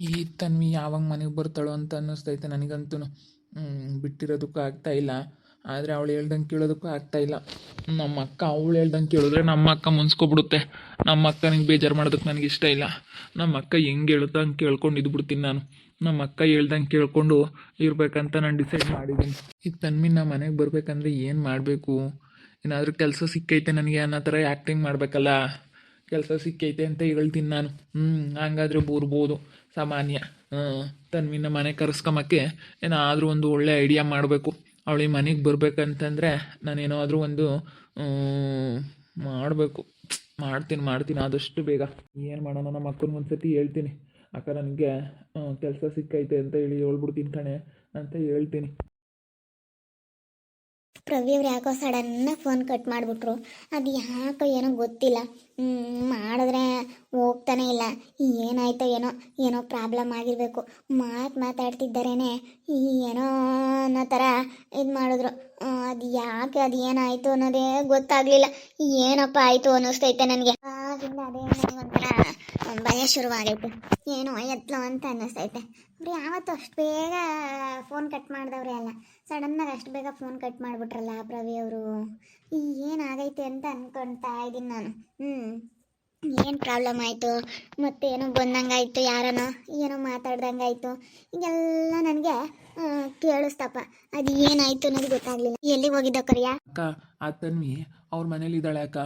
ಈ ತನ್ವಿ ಯಾವಾಗ ಮನೆಗೆ ಬರ್ತಾಳೋ ಅಂತ ಅನ್ನಿಸ್ತೈತೆ ನನಗಂತೂ. ಬಿಟ್ಟಿರೋದಕ್ಕೂ ಆಗ್ತಾಯಿಲ್ಲ, ಆದರೆ ಅವಳು ಹೇಳ್ದಂಗೆ ಕೇಳೋದಕ್ಕೂ ಆಗ್ತಾಯಿಲ್ಲ. ನಮ್ಮ ಅಕ್ಕ ಅವಳು ಹೇಳ್ದಂಗೆ ಕೇಳಿದ್ರೆ ನಮ್ಮ ಅಕ್ಕ ಮುನ್ಸ್ಕೊಬಿಡುತ್ತೆ. ನಮ್ಮ ಅಕ್ಕನಿಗೆ ಬೇಜಾರು ಮಾಡೋದಕ್ಕೆ ನನಗೆ ಇಷ್ಟ ಇಲ್ಲ. ನಮ್ಮ ಅಕ್ಕ ಹೆಂಗೆ ಹೇಳುತ್ತೋ ಹಂಗೆ ಕೇಳ್ಕೊಂಡು ಇದ್ಬಿಡ್ತೀನಿ ನಾನು. ನಮ್ಮ ಅಕ್ಕ ಹೇಳ್ದಂಗೆ ಕೇಳ್ಕೊಂಡು ಇರಬೇಕಂತ ನಾನು ಡಿಸೈಡ್ ಮಾಡಿದ್ದೀನಿ. ಈ ತನ್ವಿನ ಮನೆಗೆ ಬರಬೇಕಂದ್ರೆ ಏನು ಮಾಡಬೇಕು? ಏನಾದರೂ ಕೆಲಸ ಸಿಕ್ಕೈತೆ ನನಗೆ ಅನ್ನೋ ಥರ ಆ್ಯಕ್ಟಿಂಗ್ ಮಾಡಬೇಕಲ್ಲ. ಕೆಲಸ ಸಿಕ್ಕೈತೆ ಅಂತ ಹೇಳ್ತೀನಿ ನಾನು. ಹಂಗಾದ್ರೆ ಬರ್ಬೋದು ಸಾಮಾನ್ಯ. ತನ್ವಿನ ಮನೆ ಕರೆಸ್ಕೊಂಬಕ್ಕೆ ಏನಾದರೂ ಒಂದು ಒಳ್ಳೆ ಐಡಿಯಾ ಮಾಡಬೇಕು. ಅವಳಿ ಮನೆಗೆ ಬರ್ಬೇಕಂತಂದರೆ ನಾನೇನಾದರೂ ಒಂದು ಮಾಡಬೇಕು. ಮಾಡ್ತೀನಿ ಆದಷ್ಟು ಬೇಗ. ಏನು ಮಾಡೋಣ, ನಮ್ಮ ಅಕ್ಕನಿಗೆ ಒಂದ್ಸತಿ ಹೇಳ್ತೀನಿ. ಅಕ್ಕ ನನಗೆ ಕೆಲಸ ಸಿಕ್ಕೈತೆ ಅಂತ ಹೇಳಿ ಹೇಳ್ಬಿಡ್ತೀನಿ ಕಣೆ ಅಂತ ಹೇಳ್ತೀನಿ. ಪ್ರವಿಯವ್ರು ಯಾಕೋ ಸಡನ್ನಾಗಿ ಫೋನ್ ಕಟ್ ಮಾಡಿಬಿಟ್ರು. ಅದು ಯಾಕೋ ಏನೋ ಗೊತ್ತಿಲ್ಲ. ಮಾಡಿದ್ರೆ ಹೋಗ್ತಾನೆ ಇಲ್ಲ. ಏನಾಯ್ತೋ ಏನೋ ಏನೋ ಪ್ರಾಬ್ಲಮ್ ಆಗಿರಬೇಕು. ಮಾತಾಡ್ತಿದ್ದಾರೇನೆ ಏನೋ ಅನ್ನೋ ಥರ ಇದು ಮಾಡಿದ್ರು. ಅದು ಯಾಕೆ ಅದು ಏನಾಯಿತು ಅನ್ನೋದೇ ಗೊತ್ತಾಗಲಿಲ್ಲ. ಏನಪ್ಪ ಆಯಿತು ಅನ್ನಿಸ್ತೈತೆ ನನಗೆ. ಆಗಿಂದ ಅದೇ ನನಗೊಂಥರ ಭಯ ಶುರುವಾಗೈತೆ. ಏನೋ ಎತ್ತಲೋ ಅಂತ ಅನ್ನಿಸ್ತೈತೆ. ಅವ್ರು ಯಾವತ್ತೂ ಅಷ್ಟು ಬೇಗ ಫೋನ್ ಕಟ್ ಮಾಡಿದವ್ರೆ ಅಲ್ಲ, ಸಡನ್ನಾಗಿ ಅಷ್ಟು ಬೇಗ ಫೋನ್ ಕಟ್ ಮಾಡಿಬಿಟ್ರಲ್ಲ ಪ್ರವಿಯವರು. ಏನಾಗೈತೆ ಅಂತ ಅಂದ್ಕೊಳ್ತಾ ಇದ್ದೀನಿ ನಾನು. ಏನು ಪ್ರಾಬ್ಲಮ್ ಆಯಿತು, ಮತ್ತೇನೋ ಬಂದಂಗಾಯಿತು, ಯಾರನೋ ಏನೋ ಮಾತಾಡ್ದಂಗಾಯಿತು, ಈಗೆಲ್ಲ ನನಗೆ ಕೇಳಿಸ್ತಪ್ಪ. ಅದು ಏನಾಯಿತು ಅನ್ನೋದು ಗೊತ್ತಾಗಲಿಲ್ಲ. ಎಲ್ಲಿಗೆ ಹೋಗಿದ್ದ ಕರಿಯ? ಅಕ್ಕ, ಆ ತನ್ವಿ ಅವ್ರ ಮನೇಲಿ ಇದ್ದಾಳೆ ಅಕ್ಕ.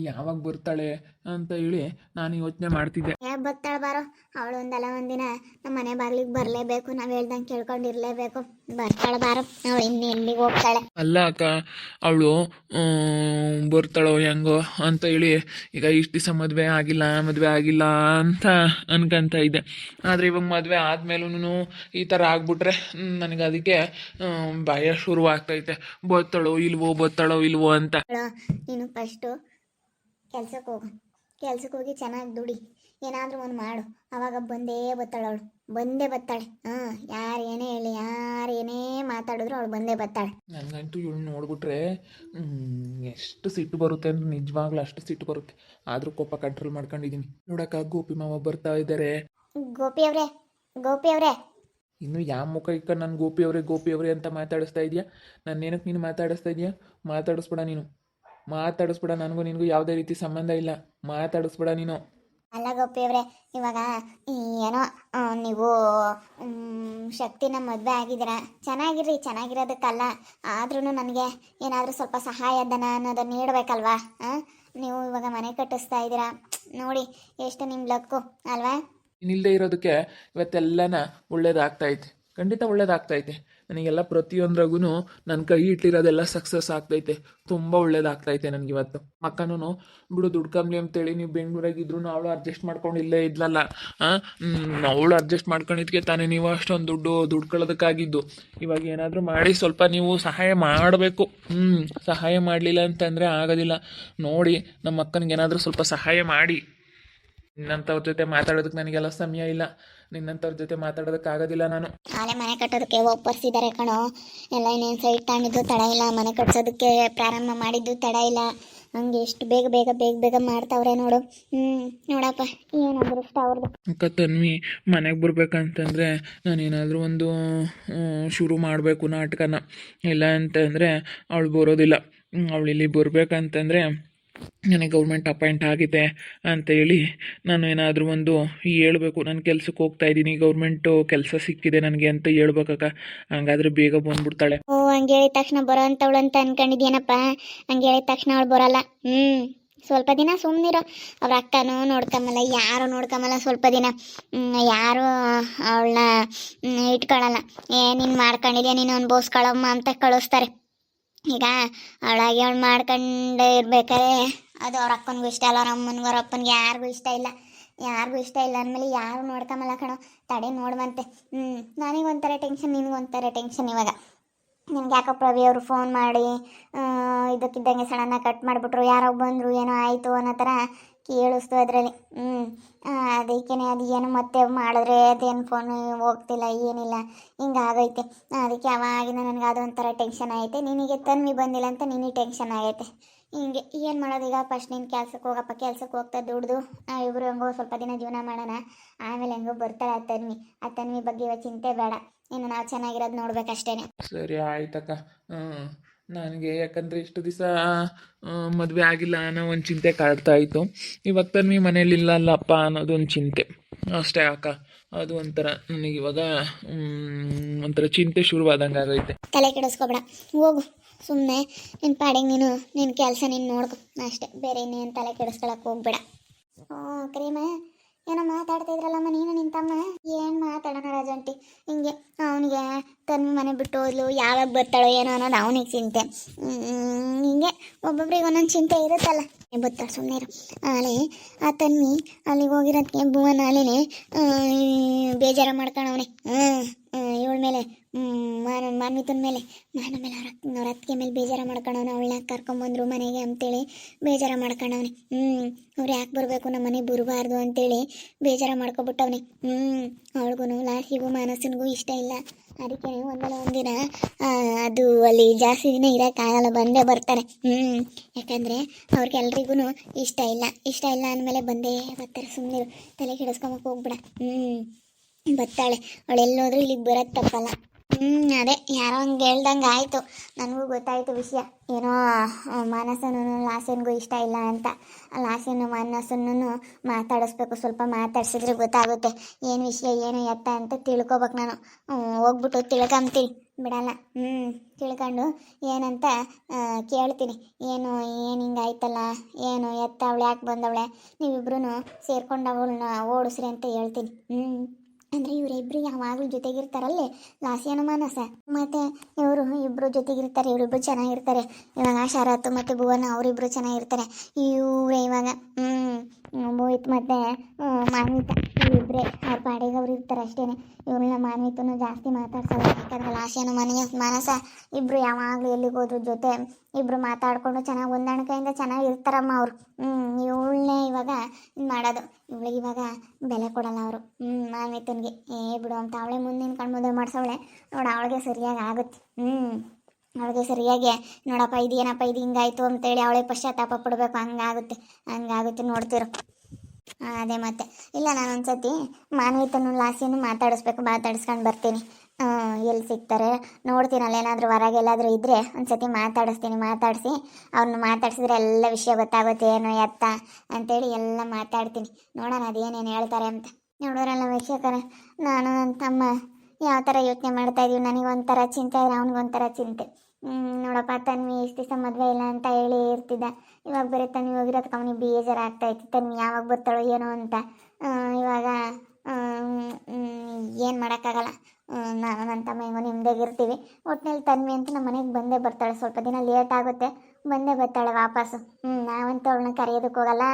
ಯಾವಾಗ ಬರ್ತಾಳೆ ಅಂತ ಹೇಳಿ ನಾನು ಯೋಚನೆ ಮಾಡ್ತಿದ್ದೆ. ಬರ್ತಾಳೆ ಬಾರೋ. ಅವಳು ಒಂದಲ್ಲ ಒಂದಿನ ನಮ್ಮ ಮನೆ ಬಾಗಿಲಿಗೆ ಬರಲೇಬೇಕು. ನಾವು ಹೇಳ್ದಂಗೆ ಕೇಳ್ಕೊಂಡಿರ್ಲೇಬೇಕು. ಬರ್ತಾಳೆ ಬಾರೋ. ಅವಳು ಇನ್ನು ಎಲ್ಲಿಗೆ ಹೋಗ್ತಾಳೆ? ಅಲ್ಲ ಅಕ್ಕ, ಅವಳು ಬರ್ತಾಳೋ ಹೆಂಗೋ ಅಂತ ಹೇಳಿ ಈಗ ಇಷ್ಟು ದಿವಸ ಮದುವೆ ಆಗಿಲ್ಲ ಅಂತ ಅನ್ಕೊಂತ ಇದ್ದೆ. ಆದರೆ ಇವಾಗ ಮದುವೆ ಆದ್ಮೇಲೂ ಈ ಥರ ಆಗ್ಬಿಟ್ರೆ ನನಗೆ ಅದಕ್ಕೆ ಭಯ ಶುರುವಾಗ್ತೈತೆ. ಬರ್ತಾಳೋ ಇಲ್ವೋ ಅಂತ. ನೀನು ಫಸ್ಟು ಕೆಲ್ಸಕ್ಕೆ ಹೋಗಿ ಚೆನ್ನಾಗಿ ದುಡಿ, ಏನಾದರೂ ಒಂದು ಮಾಡು. ಅವಾಗ ಬಂದೇ ಬರ್ತಾಳೆ. ಯಾರು ಏನೇ ಹೇಳಿ, ಯಾರು ಏನೇ ಮಾತಾಡಿದ್ರು ಅವಳು ಬಂದೇ ಬರ್ತಾಳೆ. ನನಗಂತೂ ಇವಳು ನೋಡ್ಬಿಟ್ರೆ ಎಷ್ಟು ಸಿಟ್ಟು ಬರುತ್ತೆ ಅಂದ್ರೆ ನಿಜವಾಗ್ಲೂ ಅಷ್ಟು ಸಿಟ್ಟು ಬರುತ್ತೆ. ಆದರೂ ಕೋಪ ಕಂಟ್ರೋಲ್ ಮಾಡ್ಕೊಂಡಿದ್ದೀನಿ. ನೋಡಕ್ಕ, ಗೋಪಿ ಮಾವ ಬರ್ತಾ ಇದ್ದಾರೆ. ಗೋಪಿ ಅವರೇ ಇನ್ನು ಯಾವ ಮುಖ ಇಕ್ಕ ನಾನು ಗೋಪಿ ಅವರೇ ಅಂತ ಮಾತಾಡಿಸ್ತಾ ಇದೆಯಾ? ನನ್ನೇನಕ್ಕೆ ನೀನು ಮಾತಾಡಿಸ್ತಾ ಇದೆಯಾ? ಮಾತಾಡಿಸ್ಬೇಡ. ನನಗೂ ನಿನಗೂ ಯಾವುದೇ ರೀತಿ ಸಂಬಂಧ ಇಲ್ಲ. ಮಾತಾಡಿಸ್ಬೇಡ ನೀನು. ಅಲ್ಲ ಗೋಪಿ ಅವರೇ, ಇವಾಗ ಏನೋ ನೀವು ಶಕ್ತಿನ ಮದುವೆ ಆಗಿದ್ದೀರ, ಚೆನ್ನಾಗಿರೋದಕ್ಕಲ್ಲ. ಆದ್ರೂ ನನಗೆ ಏನಾದರೂ ಸ್ವಲ್ಪ ಸಹಾಯಧನ ಅನ್ನೋದನ್ನು ನೀಡಬೇಕಲ್ವಾ? ನೀವು ಇವಾಗ ಮನೆ ಕಟ್ಟಿಸ್ತಾ ಇದ್ದೀರಾ ನೋಡಿ, ಎಷ್ಟು ನಿಮ್ಮ ಲಕ್ಕು ಅಲ್ವಾ? ನೀನಿಲ್ಲದೆ ಇರೋದಕ್ಕೆ ಇವತ್ತೆಲ್ಲನ ಒಳ್ಳೇದಾಗ್ತೈತೆ, ಖಂಡಿತ ಒಳ್ಳೇದಾಗ್ತೈತೆ. ನನಗೆಲ್ಲ ಪ್ರತಿಯೊಂದ್ರಾಗೂ ನನ್ನ ಕೈ ಇಟ್ಟಿರೋದೆಲ್ಲ ಸಕ್ಸಸ್ ಆಗ್ತೈತೆ. ತುಂಬ ಒಳ್ಳೇದಾಗ್ತೈತೆ ನನಗಿವತ್ತು. ಅಕ್ಕನೂ ಬಿಡು ದುಡ್ಕಂಬ್ಲಿ ಅಂತೇಳಿ ನೀವು ಬೆಂಗಳೂರಾಗಿದ್ರು ಅವಳು ಅಡ್ಜಸ್ಟ್ ಮಾಡ್ಕೊಂಡು ಇಲ್ಲೇ ಇದ್ಲಲ್ಲ. ಅವಳು ಅಡ್ಜಸ್ಟ್ ಮಾಡ್ಕೊಂಡಿದ್ದಕ್ಕೆ ತಾನೇ ನೀವು ಅಷ್ಟೊಂದು ದುಡ್ಕೊಳ್ಳೋದಕ್ಕಾಗಿದ್ದು. ಇವಾಗ ಏನಾದರೂ ಮಾಡಿ ಸ್ವಲ್ಪ ನೀವು ಸಹಾಯ ಮಾಡಬೇಕು. ಸಹಾಯ ಮಾಡಲಿಲ್ಲ ಅಂತಂದರೆ ಆಗೋದಿಲ್ಲ. ನೋಡಿ, ನಮ್ಮ ಅಕ್ಕನಿಗೆ ಏನಾದರೂ ಸ್ವಲ್ಪ ಸಹಾಯ ಮಾಡಿ. ನಿನ್ನಂಥವ್ರ ಜೊತೆ ಮಾತಾಡೋದಕ್ಕೆ ನನಗೆಲ್ಲ ಸಮಯ ಇಲ್ಲ. ನಿನ್ನಂಥವ್ರ ಜೊತೆ ಮಾತಾಡೋದಕ್ಕಾಗೋದಿಲ್ಲ ನಾನು. ನಾಳೆ ಮನೆ ಕಟ್ಟೋದಕ್ಕೆ ಒಪ್ಪರಿಸಿದ್ದಾರೆ ಕಣೋ. ಎಲ್ಲ ಇನ್ನೇನು ಸೈಟ್ ತಾಂಡಿದ್ದು ತಡ ಇಲ್ಲ, ಮನೆ ಕಟ್ಸೋದಕ್ಕೆ ಪ್ರಾರಂಭ ಮಾಡಿದ್ದು ತಡ ಇಲ್ಲ. ಹಂಗೆ ಎಷ್ಟು ಬೇಗ ಮಾಡ್ತಾವ್ರೆ ನೋಡು. ನೋಡಪ್ಪ, ಏನು ಅದೃಷ್ಟ ಅವ್ರದ್ದು. ಅಕ್ಕ ತನ್ವಿ ಮನೆಗೆ ಬರ್ಬೇಕಂತಂದರೆ ನಾನೇನಾದರೂ ಒಂದು ಶುರು ಮಾಡಬೇಕು ನಾಟಕನ. ಇಲ್ಲ ಅಂತಂದರೆ ಅವಳು ಬರೋದಿಲ್ಲ. ಅವಳು ಇಲ್ಲಿ ಬರ್ಬೇಕಂತಂದರೆ ನನಗೆ ಗೌರ್ಮೆಂಟ್ ಅಪಾಯಿಂಟ್ ಆಗಿದೆ ಅಂತ ಹೇಳಿ ನಾನು ಏನಾದರೂ ಒಂದು ಹೇಳ್ಬೇಕು. ನಾನು ಕೆಲ್ಸಕ್ಕೆ ಹೋಗ್ತಾ ಇದ್ದೀನಿ, ಗೌರ್ಮೆಂಟು ಕೆಲಸ ಸಿಕ್ಕಿದೆ ನನಗೆ ಅಂತ ಹೇಳ್ಬೇಕಕ್ಕ. ಹಂಗಾದ್ರೆ ಬೇಗ ಬಂದ್ಬಿಡ್ತಾಳೆ. ಹಂಗೆ ಹೇಳಿದ ತಕ್ಷಣ ಬರೋ ಅಂತವಳು ಅಂತ ಅನ್ಕೊಂಡಿದ್ಯೇನಪ್ಪ? ಹಂಗೆ ಹೇಳಿದ ತಕ್ಷಣ ಅವಳು ಬರೋಲ್ಲ. ಸ್ವಲ್ಪ ದಿನ ಸುಮ್ಮನಿರೋ. ಅವ್ರ ಅಕ್ಕನೂ ನೋಡ್ಕೊಂಬಲ್ಲ, ಯಾರು ನೋಡ್ಕೊಂಬಲ್ಲ. ಸ್ವಲ್ಪ ದಿನ ಯಾರು ಅವಳನ್ನ ಇಟ್ಕೊಳ್ಳಲ್ಲ. ನೀನು ಮಾಡ್ಕೊಂಡಿದ್ಯಾ, ನೀನು ಅನ್ಭವಿಸ್ಕೊಳ್ಳಮ್ಮ ಅಂತ ಕಳಿಸ್ತಾರೆ. ಈಗ ಅವಳಾಗಿ ಅವಳು ಮಾಡ್ಕೊಂಡು ಇರ್ಬೇಕಾದ್ರೆ ಅದು ಅವ್ರ ಅಕ್ಕನಿಗೂ ಇಷ್ಟ ಇಲ್ಲ, ಅವ್ರ ಅಮ್ಮನಿಗೂ ಅವ್ರ ಅಪ್ಪನಿಗೆ ಯಾರಿಗೂ ಇಷ್ಟ ಇಲ್ಲ ಅಂದಮೇಲೆ ಯಾರು ನೋಡ್ಕೊಂಬಲ್ಲ ಕಣೋ. ತಡೆ ನೋಡುವಂತೆ. ನನಗೊಂಥರ ಟೆನ್ಷನ್, ನಿನಗೊಂಥರ ಟೆನ್ಷನ್. ಇವಾಗ ನಿಮ್ಗೆ ಯಾಕೋ ಪ್ರವಿ ಅವರು ಫೋನ್ ಮಾಡಿ ಇದಕ್ಕಿದ್ದಂಗೆ ಸಡನ್ನಾಗಿ ಕಟ್ ಮಾಡಿಬಿಟ್ರು. ಯಾರೋ ಬಂದರು, ಏನೋ ಆಯಿತು ಅನ್ನೋ ಥರ ಕೇಳಿಸ್ತು ಅದರಲ್ಲಿ. ಅದಕ್ಕೇ ಅದು ಏನು ಮತ್ತೆ ಮಾಡಿದ್ರೆ ಅದೇನು ಫೋನು ಹೋಗ್ತಿಲ್ಲ, ಏನಿಲ್ಲ, ಹಿಂಗಾಗೈತೆ. ಅದಕ್ಕೆ ಅವಾಗಿನ ನನಗೆ ಅದೊಂಥರ ಟೆನ್ಷನ್ ಆಗೈತೆ. ನಿನಗೆ ತನ್ವಿ ಬಂದಿಲ್ಲ ಅಂತ ನಿನಗೆ ಟೆನ್ಷನ್ ಆಗೈತೆ. ಹಿಂಗೆ ಏನು ಮಾಡೋದೀಗ ಫಸ್ಟ್ ನೀನು ಕೆಲ್ಸಕ್ಕೆ ಹೋಗಪ್ಪ, ಕೆಲ್ಸಕ್ಕೆ ಹೋಗ್ತಾ ದುಡ್ದು ನಾವಿಬ್ಬರು ಹೆಂಗೋ ಸ್ವಲ್ಪ ದಿನ ಜೀವನ ಮಾಡೋಣ. ಆಮೇಲೆ ಹೆಂಗೋ ಬರ್ತಾಳೆ ಆ ತನ್ವಿ ಬಗ್ಗೆ ಇವಾಗ ಚಿಂತೆ ಬೇಡ, ಇನ್ನು ನಾವು ಚೆನ್ನಾಗಿರೋದು ನೋಡ್ಬೇಕಷ್ಟೇ. ಸರಿ ಆಯ್ತಕ್ಕ. ನನಗೆ ಯಾಕಂದರೆ ಇಷ್ಟು ದಿವಸ ಮದುವೆ ಆಗಿಲ್ಲ ಅನ್ನೋ ಒಂದು ಚಿಂತೆ ಕಾಡ್ತಾ ಇತ್ತು. ಇವಾಗ ತನ್ವಿ ಮನೇಲಿ ಇಲ್ಲಲ್ಲಪ್ಪ ಅನ್ನೋದೊಂದು ಚಿಂತೆ ಅಷ್ಟೇ ಅಕ್ಕ. ಅದು ಒಂಥರ ನನಗಿವಾಗ ಒಂಥರ ಚಿಂತೆ ಶುರುವಾದಂಗೆ ಆಗೈತೆ. ತಲೆ ಕೆಡಿಸ್ಕೊಬೇಡ, ಹೋಗು ಸುಮ್ಮನೆ ನಿನ್ನ ಪಾಡಿಗೆ ನೀನು ನಿನ್ನ ಕೆಲಸ ನೀನು ನೋಡ್ಕೊ ಅಷ್ಟೇ, ಬೇರೆ ಇನ್ನೇನು ತಲೆ ಕೆಡಿಸ್ಕೊಳಕ್ಕೆ ಹೋಗ್ಬೇಡ. ಕ್ರೀಮ ಏನೋ ಮಾತಾಡ್ತಾ ಇದ್ರಲ್ಲಮ್ಮ ನೀನು ನಿನ್ನ ತಮ್ಮ, ಏನು ಮಾತಾಡೋಣ ರಾಜಂಟಿ. ಹಿಂಗೆ ಅವನಿಗೆ ತನ್ನ ಮನೆ ಬಿಟ್ಟು ಹೋದ್ಲು, ಯಾವಾಗ ಬರ್ತಾಳೋ ಏನೋ ಅನ್ನೋದು ಅವನಿಗೆ ಚಿಂತೆ. ಹಿಂಗೆ ಒಬ್ಬೊಬ್ರಿಗೆ ಒಂದೊಂದು ಚಿಂತೆ ಇರುತ್ತಲ್ಲ. ಗೊತ್ತಾ ಸುಮ್ಮನೆ ಇರು. ಆಲೆ ಆ ತನ್ವಿ ಅಲ್ಲಿಗೆ ಹೋಗಿರೋದಕ್ಕೆ ಭುವನ್ ಆಲೆನೆ ಬೇಜಾರ ಮಾಡ್ಕೊಳವನೆ. ಇವಳ ಮೇಲೆ ಮಾನ್ವಿತನ ಮೇಲೆ ಅವ್ರ ಅತ್ತಿಗೆ ಮೇಲೆ ಬೇಜಾರ ಮಾಡ್ಕೊಳವನೆ. ಅವಳನ್ನ ಕರ್ಕೊಂಬಂದ್ರು ಮನೆಗೆ ಅಂತೇಳಿ ಬೇಜಾರ ಮಾಡ್ಕೊಳವನೆ. ಅವ್ರು ಯಾಕೆ ಬರಬೇಕು ನಮ್ಮ ಮನೆಗೆ ಬರಬಾರ್ದು ಅಂತೇಳಿ ಬೇಜಾರ ಮಾಡ್ಕೊಬಿಟ್ಟವನೆ. ಅವಳಿಗೂ ಲಾಸಿಗೂ ಮಾನಸನಿಗೂ ಇಷ್ಟ ಇಲ್ಲ. ಅದಕ್ಕೆ ಒಂದಲ್ಲ ಒಂದಿನ ಅದು ಅಲ್ಲಿ ಜಾಸ್ತಿ ದಿನ ಇರೋಕ್ಕಾಗಲ್ಲ, ಬಂದೇ ಬರ್ತಾರೆ. ಯಾಕಂದರೆ ಅವ್ರಿಗೆಲ್ರಿಗೂ ಇಷ್ಟ ಇಲ್ಲ ಅಂದಮೇಲೆ ಬಂದೇ ಬರ್ತಾರೆ. ಸುಮ್ಮನೆ ತಲೆ ಕೆಡಿಸ್ಕೊಂಬಕ್ಕೆ ಹೋಗ್ಬಿಡ. ಬರ್ತಾಳೆ ಅವಳು, ಎಲ್ಲೋದ್ರೂ ಇಲ್ಲಿಗೆ ಬರೋದು ತಪ್ಪಲ್ಲ. ಅದೇ ಯಾರೋ ಹಂಗೆ ಹೇಳ್ದಂಗೆ ಆಯಿತು, ನನಗೂ ಗೊತ್ತಾಯಿತು ವಿಷಯ. ಏನೋ ಮಾನಸನೂ ಲಾಸನ್ಗೂ ಇಷ್ಟ ಇಲ್ಲ ಅಂತ. ಲಾಸನ್ನು ಮಾನಸನ್ನು ಮಾತಾಡಿಸ್ಬೇಕು, ಸ್ವಲ್ಪ ಮಾತಾಡ್ಸಿದ್ರೆ ಗೊತ್ತಾಗುತ್ತೆ ಏನು ವಿಷಯ ಏನು ಎತ್ತ ಅಂತ ತಿಳ್ಕೊಬೇಕು. ನಾನು ಹೋಗ್ಬಿಟ್ಟು ತಿಳ್ಕೊಂತೀನಿ, ಬಿಡಲ್ಲ. ತಿಳ್ಕೊಂಡು ಏನಂತ ಕೇಳ್ತೀನಿ. ಏನು ಹಿಂಗಾಯ್ತಲ್ಲ, ಏನು ಎತ್ತ, ಅವಳು ಯಾಕೆ ಬಂದವಳೆ, ನೀವಿಬ್ರು ಸೇರ್ಕೊಂಡು ಅವಳನ್ನ ಓಡಿಸ್ರಿ ಅಂತ ಹೇಳ್ತೀನಿ. ಅಂದರೆ ಇವರಿಬ್ಬರು ಯಾವಾಗಲೂ ಜೊತೆಗಿರ್ತಾರಲ್ಲೇ, ಲಾಸ್ಯನು ಮಾನಸ, ಮತ್ತು ಇವರು ಇಬ್ಬರು ಜೊತೆಗಿರ್ತಾರೆ. ಇವರಿಬ್ಬರು ಚೆನ್ನಾಗಿರ್ತಾರೆ. ಇವಾಗ ಶರತ್ ಮತ್ತು ಭುವನ ಅವರಿಬ್ಬರು ಚೆನ್ನಾಗಿರ್ತಾರೆ. ಇವರೇ ಇವಾಗ ಮೋಹಿತ್ ಮತ್ತು ಮಾನ್ವಿತ ಇಬ್ಬರೇ ಅವ್ರ ಪಾಡಿಗೆ ಅವ್ರು ಇರ್ತಾರೆ ಅಷ್ಟೇ. ಇವ್ರನ್ನ ಮಾನ್ವಿತನು ಜಾಸ್ತಿ ಮಾತಾಡ್ಸಲ್ಲ, ಯಾಕಂದರೆ ಲಾಸ್ಯನು ಮಾನಸ ಇಬ್ಬರು ಯಾವಾಗಲೂ ಎಲ್ಲಿಗೆ ಹೋದ್ರು ಜೊತೆ ಇಬ್ಬರು ಮಾತಾಡಿಕೊಂಡು ಚೆನ್ನಾಗಿ ಹೊಂದಾಣಿಕೆಯಿಂದ ಚೆನ್ನಾಗಿರ್ತಾರಮ್ಮ ಅವರು. ಇವಳನ್ನೇ ಇವಾಗ ಇದು ಮಾಡೋದು, ಇವಳಿಗೆ ಇವಾಗ ಬೆಲೆ ಕೊಡಲ್ಲ ಅವರು. ಮಾನ್ವಿತನಿಗೆ ಬಿಡು ಅಂತ ಅವಳೇ ಮುಂದಿನ ಕಣ್ಮುಂದೆ ಮಾಡಿಸವಳೆ ನೋಡು, ಅವಳಿಗೆ ಸರಿಯಾಗಿ ಆಗುತ್ತೆ. ಅವಳಿಗೆ ಸರಿಯಾಗಿ ನೋಡಪ್ಪ ಇದೇನಪ್ಪ ಇದು ಹಿಂಗಾಯ್ತು ಅಂತೇಳಿ ಅವಳೇ ಪಶ್ಚಾತ್ತಾಪ ಪಡಬೇಕು. ಹಂಗಾಗುತ್ತೆ ನೋಡ್ತಿರು. ಅದೇ ಮತ್ತೆ ಇಲ್ಲ, ನಾನು ಒಂದ್ಸತಿ ಮಾನ್ವಿತನು ಲಾಸ್ಯನು ಮಾತಾಡಿಸ್ಕೊಂಡು ಬರ್ತೀನಿ. ಎಲ್ಲಿ ಸಿಗ್ತಾರೆ ನೋಡ್ತೀನಿ, ಅಲ್ಲೇನಾದರೂ ಹೊರಗೆಲ್ಲಾದರೂ ಇದ್ದರೆ ಒಂದ್ಸತಿ ಮಾತಾಡಿಸಿ ಅವ್ರನ್ನ ಮಾತಾಡಿಸಿದ್ರೆ ಎಲ್ಲ ವಿಷಯ ಗೊತ್ತಾಗುತ್ತೆ, ಏನು ಎತ್ತ ಅಂತೇಳಿ ಎಲ್ಲ ಮಾತಾಡ್ತೀನಿ. ನೋಡೋಣ ಅದೇನೇನು ಹೇಳ್ತಾರೆ ಅಂತ. ನೋಡೋರಲ್ಲ ವೀಕ್ಷಕರೇ, ನಾನು ನನ್ನ ತಮ್ಮ ಯಾವ ಥರ ಯೋಚನೆ ಮಾಡ್ತಾಯಿದ್ದೀವಿ. ನನಗೊಂಥರ ಚಿಂತೆ ಆದರೆ ಅವನಿಗೊಂಥರ ಚಿಂತೆ. ನೋಡಪ್ಪ ತನ್ವಿ ಇಷ್ಟು ದಿವಸ ಮದುವೆ ಇಲ್ಲ ಅಂತ ಹೇಳಿ ಇರ್ತಿದ್ದ, ಇವಾಗ ಬೇರೆ ತನ್ವಿ ಹೋಗಿರೋದಕ್ಕೆ ಅವನಿಗೆ ಬೇಜಾರು ಆಗ್ತಾಯಿತ್ತು. ತನ್ವಿ ಯಾವಾಗ ಬರ್ತಾಳೋ ಏನೋ ಅಂತ. ಇವಾಗ ಏನು ಮಾಡೋಕ್ಕಾಗಲ್ಲ. ನಾನು ನನ್ನ ತಮ್ಮ ಹೆಂಗೋ ನಿಮ್ಮದಾಗಿರ್ತೀವಿ. ಒಟ್ಟಿನಲ್ಲಿ ತನ್ವಿ ಅಂತ ನಮ್ಮ ಮನೆಗೆ ಬಂದೇ ಬರ್ತಾಳೆ. ಸ್ವಲ್ಪ ದಿನ ಲೇಟ್ ಆಗುತ್ತೆ, ಬಂದೇ ಬರ್ತಾಳೆ ವಾಪಸ್ಸು. ನಾವಂತೂ ಅವಳನ್ನ ಕರೆಯೋದಕ್ಕೆ ಹೋಗಲ್ಲ,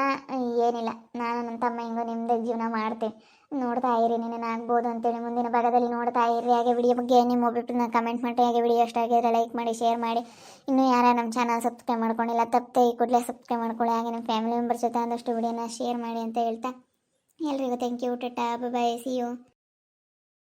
ಏನಿಲ್ಲ. ನಾನು ನನ್ನ ತಮ್ಮ ಹೆಂಗೋ ನಿಮ್ಮದಾಗಿ ಜೀವನ ಮಾಡ್ತೀನಿ. ನೋಡ್ತಾ ಇರಿ, ನೀನೇನು ಆಗ್ಬೋದು ಅಂತೇಳಿ ಮುಂದಿನ ಭಾಗದಲ್ಲಿ ನೋಡ್ತಾ ಇರಿ. ಹಾಗೆ ವಿಡಿಯೋ ಬಗ್ಗೆ ನಿಮ್ಮ ಒಬ್ಬೊಬ್ಬರನ್ನ ಕಮೆಂಟ್ ಮಾಡಿ, ಹಾಗೆ ವಿಡಿಯೋ ಇಷ್ಟ ಆಗಿದ್ರೆ ಲೈಕ್ ಮಾಡಿ, ಶೇರ್ ಮಾಡಿ. ಇನ್ನೂ ಯಾರು ನಮ್ಮ ಚಾನಲ್ ಸಬ್ಸ್ಕ್ರೈಬ್ ಮಾಡ್ಕೊಂಡಿಲ್ಲ ತಪ್ಪದೆ ಈ ಕೂಡಲೇ ಸಬ್ಸ್ಕ್ರೈಬ್ ಮಾಡ್ಕೊಳ್ಳಿ. ಹಾಗೆ ನಿಮ್ಮ ಫ್ಯಾಮಿಲಿ ಮೆಂಬರ್ಸ್ ಜೊತೆ ಆದಷ್ಟು ವಿಡಿಯೋನ ಶೇರ್ ಮಾಡಿ ಅಂತ ಹೇಳ್ತಾ ಎಲ್ರಿಗೂ thank you. Tata, bye bye, see you.